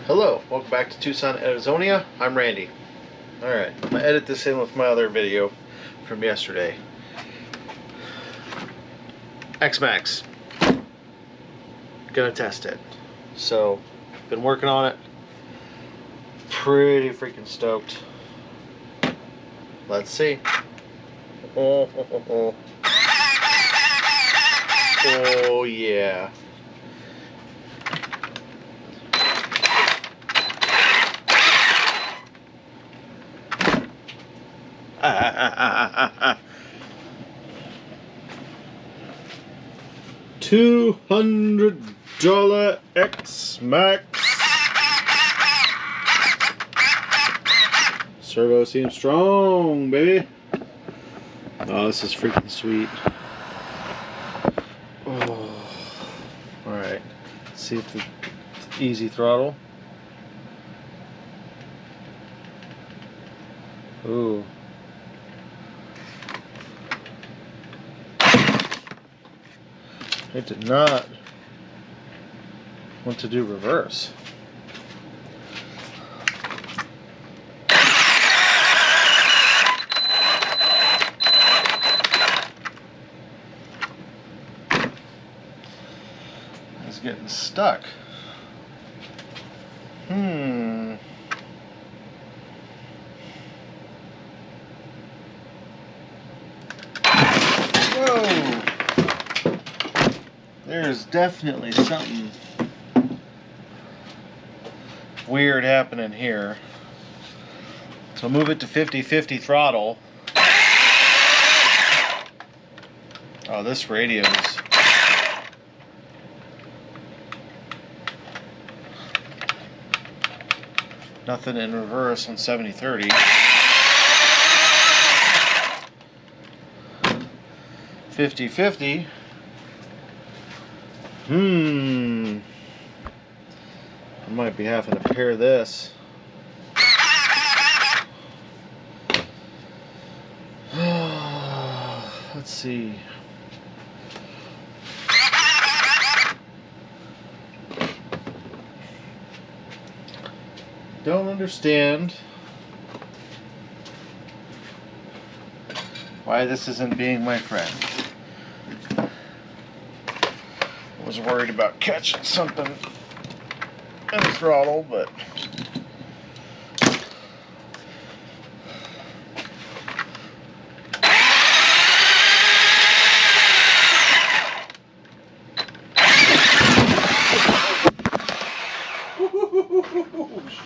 Hello, welcome back to Tucson, Arizona. I'm Randy. Alright, I'm going to edit this in with my other video from yesterday. Xmaxx. Gonna test it. So, been working on it. Pretty freaking stoked. Let's see. Oh yeah. $200 Xmaxx. Servo seems strong, baby. Oh, this is freaking sweet. Oh. Alright. See if the easy throttle. Ooh. It did not want to do reverse. It's getting stuck. Whoa! There's definitely something weird happening here. So move it to 50-50 throttle. Oh, this radio's nothing in reverse on 70-30. 50-50. I might be having to pair this. Let's see. Don't understand why this isn't being my friend. I was worried about catching something in the throttle, but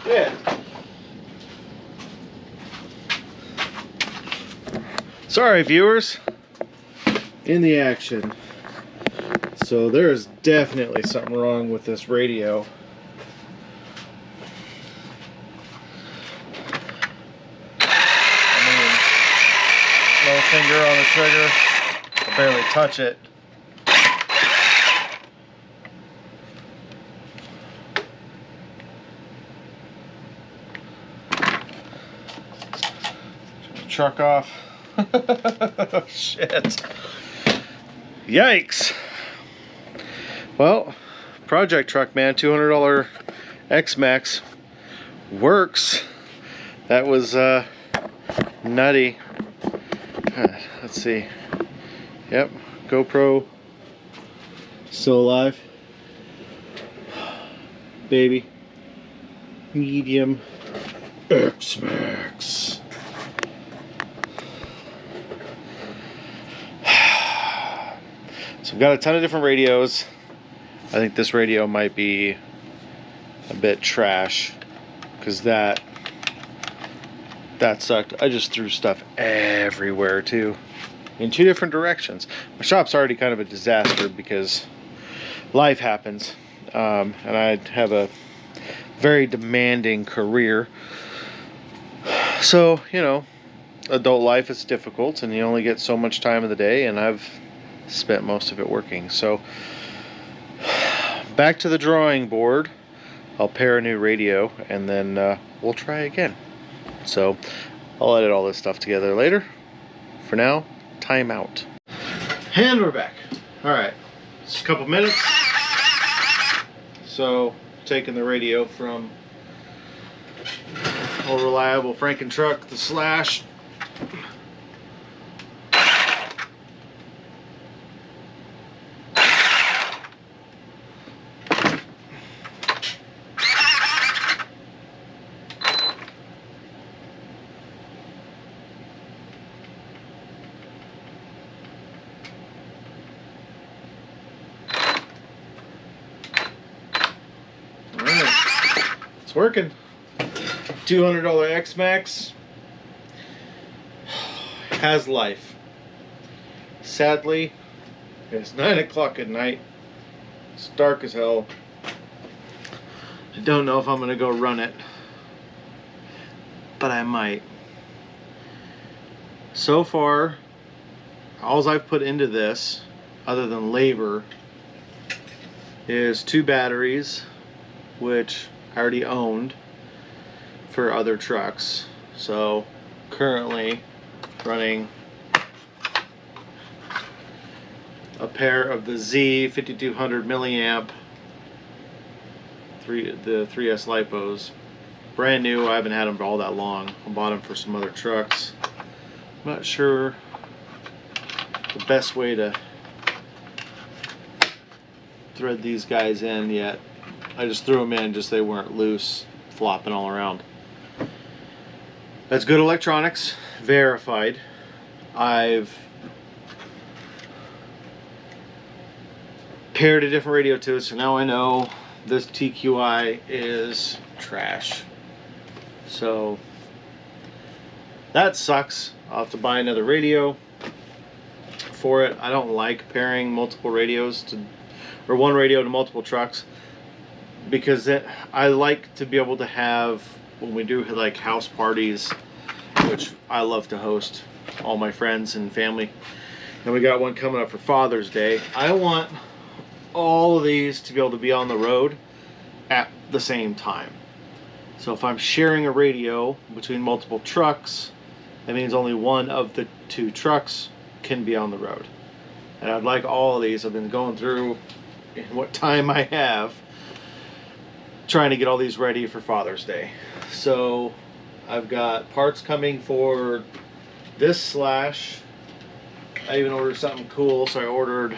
shit. Sorry, viewers. In the action. So there's definitely something wrong with this radio. I mean, low finger on the trigger. I barely touch it. Truck off. Shit. Yikes. Well, project truck, man, $200 Xmaxx works. That was nutty. Let's see. Yep, GoPro still alive. Baby. Medium Xmaxx. So we've got a ton of different radios. I think this radio might be a bit trash because that sucked. I just threw stuff everywhere too, in two different directions. My shop's already kind of a disaster because life happens, and I have a very demanding career. So, you know, adult life is difficult and you only get so much time of the day, and I've spent most of it working. So back to the drawing board. I'll pair a new radio and then we'll try again. So I'll edit all this stuff together later. For now, time out. And we're back. Alright, just a couple minutes. So taking the radio from Old reliable Franken truck, the Slash. It's working. $200 Xmaxx has life. Sadly, it's 9 o'clock at night. It's dark as hell. I don't know if I'm gonna go run it, but I might. So far, all I've put into this, other than labor, is 2 batteries, which I already owned for other trucks. So currently running a pair of the Z 5200 milliamp the 3S lipos, brand new. I haven't had them for all that long. I bought them for some other trucks. I'm not sure the best way to thread these guys in yet. I just threw them in just so they weren't loose, flopping all around. That's good electronics, verified. I've paired a different radio to it, so now I know this TQI is trash. So that sucks. I'll have to buy another radio for it. I don't like pairing multiple radios to, or one radio to multiple trucks, because I like to be able to have, when we do like house parties, which I love to host all my friends and family, and we got one coming up for Father's Day, I want all of these to be able to be on the road at the same time. So if I'm sharing a radio between multiple trucks, that means only one of the 2 trucks can be on the road. And I'd like all of these. I've been going through in what time I have, trying to get all these ready for Father's Day. So I've got parts coming for this Slash. I even ordered something cool, so I ordered,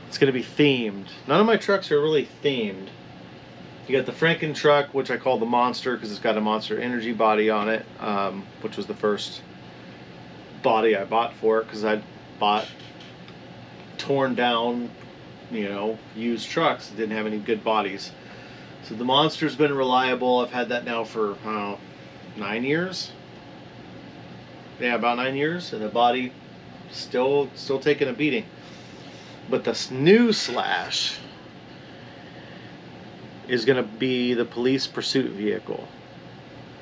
it's going to be themed. None of my trucks are really themed. You got the Franken truck, which I call the Monster because it's got a Monster Energy body on it, which was the first body I bought for it, because I bought torn down, you know, used trucks that didn't have any good bodies. So the Monster's been reliable. I've had that now for 9 years. Yeah, about 9 years, and the body still taking a beating. But this new Slash is going to be the police pursuit vehicle,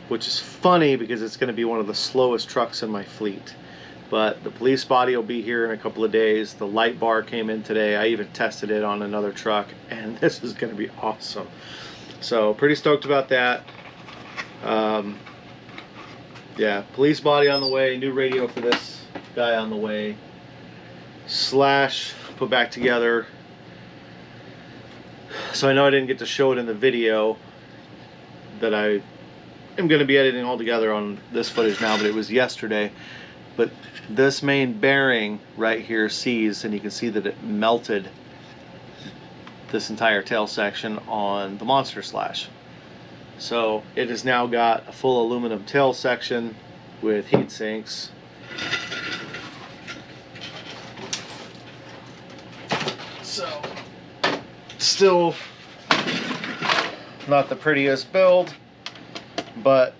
which is funny because it's going to be one of the slowest trucks in my fleet. But the police body will be here in a couple of days. The light bar came in today. I even tested it on another truck, and this is going to be awesome. So pretty stoked about that. Yeah, police body on the way, new radio for this guy on the way. Slash put back together. So I know I didn't get to show it in the video that I am going to be editing all together on this footage now, but it was yesterday. But this main bearing right here seized, and you can see that it melted this entire tail section on the Monster Slash. So it has now got a full aluminum tail section with heat sinks. So still not the prettiest build, but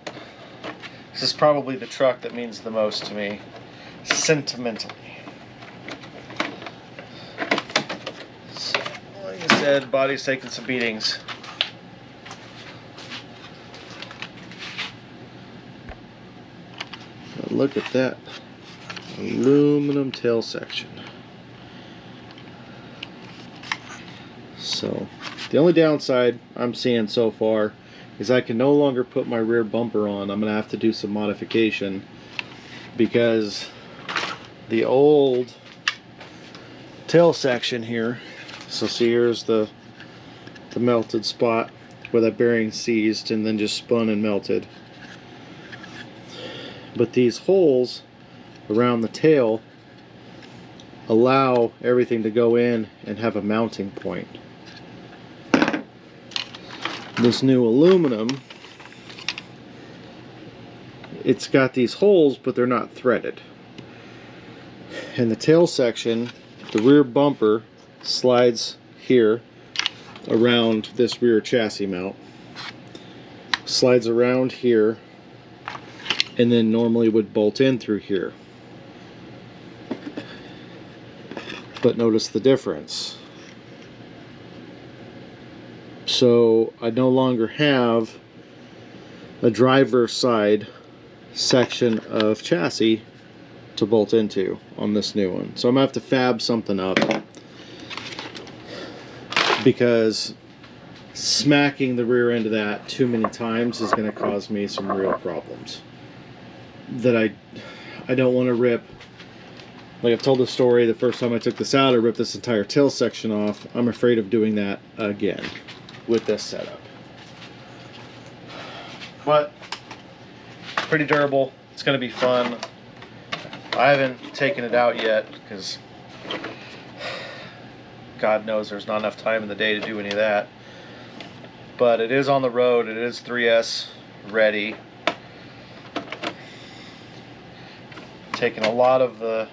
this is probably the truck that means the most to me sentimentally. So, like I said, body's taking some beatings. Look at that aluminum tail section. So the only downside I'm seeing so far is I can no longer put my rear bumper on. I'm gonna have to do some modification because the old tail section here, so see here's the melted spot, where that bearing seized and then just spun and melted. But these holes around the tail allow everything to go in and have a mounting point. This new aluminum, it's got these holes, but they're not threaded. And the tail section, the rear bumper slides here around this rear chassis mount, slides around here, and then normally would bolt in through here. But notice the difference. So I no longer have a driver's side section of chassis to bolt into on this new one. So I'm gonna have to fab something up, because smacking the rear end of that too many times is going to cause me some real problems that I don't want to rip. Like I've told the story, the first time I took this out, I ripped this entire tail section off. I'm afraid of doing that again with this setup. But pretty durable. It's going to be fun. I haven't taken it out yet because God knows there's not enough time in the day to do any of that. But it is on the road. It is 3S ready. Taking a lot of the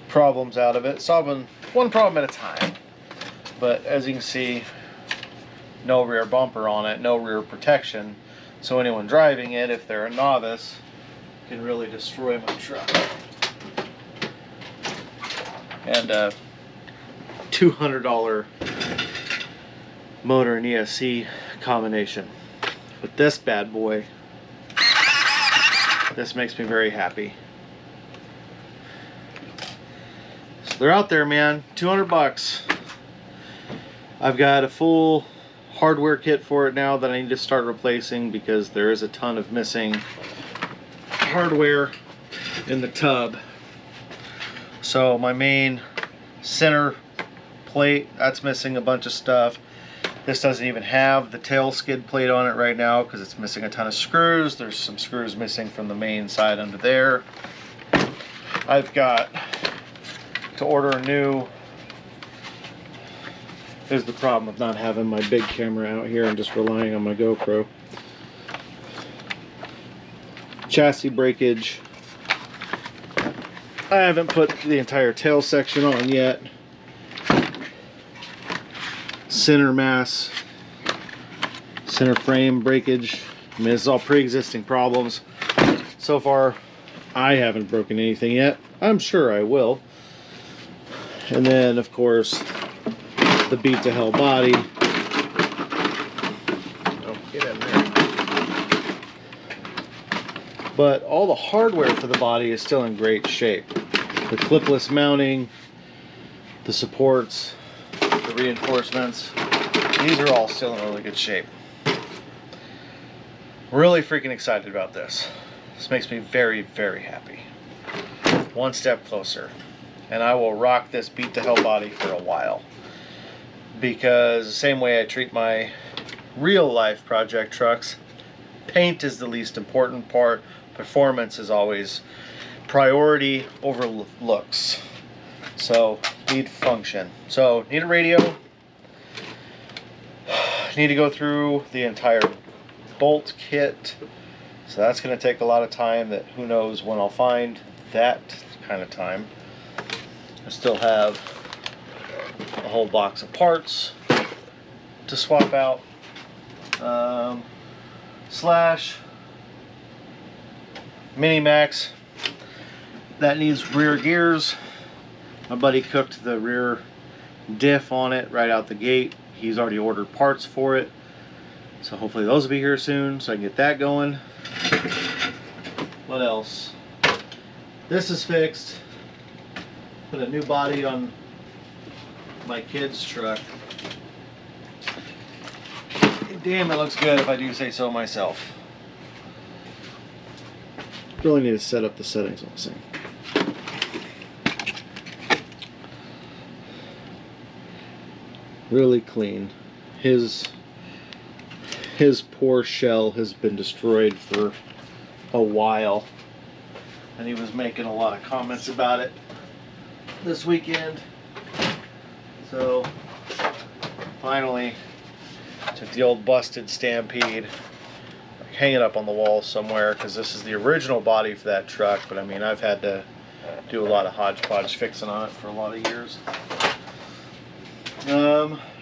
problems out of it. Solving one problem at a time. But as you can see, no rear bumper on it, no rear protection. So anyone driving it, if they're a novice, can really destroy my truck. And $200 motor and ESC combination. But this bad boy, this makes me very happy. So they're out there, man. 200 bucks. I've got a full hardware kit for it now that I need to start replacing, because there is a ton of missing hardware in the tub. So my main center plate, that's missing a bunch of stuff. This doesn't even have the tail skid plate on it right now because it's missing a ton of screws. There's some screws missing from the main side under there. I've got to order a new. Here's the problem with not having my big camera out here and just relying on my GoPro. Chassis breakage. I haven't put the entire tail section on yet. Center mass, center frame breakage. I mean, this is all pre-existing problems. So far, I haven't broken anything yet. I'm sure I will. And then, of course, the beat to hell body. Oh, get in there. But all the hardware for the body is still in great shape. The clipless mounting, the supports, the reinforcements, these are all still in really good shape. Really freaking excited about this. This makes me very, very happy. One step closer. And I will rock this beat to hell body for a while. Because the same way I treat my real life project trucks, paint is the least important part. Performance is always priority over looks. So need function. So need a radio. Need to go through the entire bolt kit. So that's going to take a lot of time that who knows when I'll find that kind of time. I still have a whole box of parts to swap out. Slash Mini Max that needs rear gears. My buddy cooked the rear diff on it right out the gate. He's already ordered parts for it, so hopefully those will be here soon so I can get that going. What else? This is fixed. Put a new body on my kid's truck. Damn, it looks good if I do say so myself. Really need to set up the settings on this thing. Really clean. His his poor shell has been destroyed for a while, and he was making a lot of comments about it this weekend. So finally took the old busted Stampede, hang it up on the wall somewhere, because this is the original body for that truck, but I mean, I've had to do a lot of hodgepodge fixing on it for a lot of years.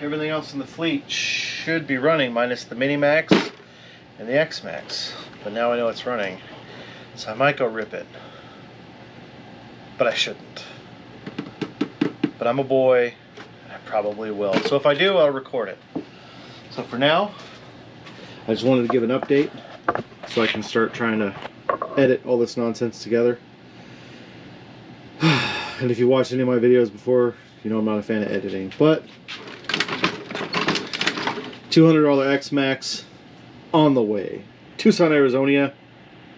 Everything else in the fleet should be running minus the Mini-Max and the Xmaxx, but now I know it's running, so I might go rip it, but I shouldn't. But I'm a boy, and I probably will. So if I do, I'll record it. So for now, I just wanted to give an update so I can start trying to edit all this nonsense together. And if you watched any of my videos before, you know I'm not a fan of editing, but $200 Xmaxx on the way. Tucson, Arizona,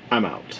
I'm out.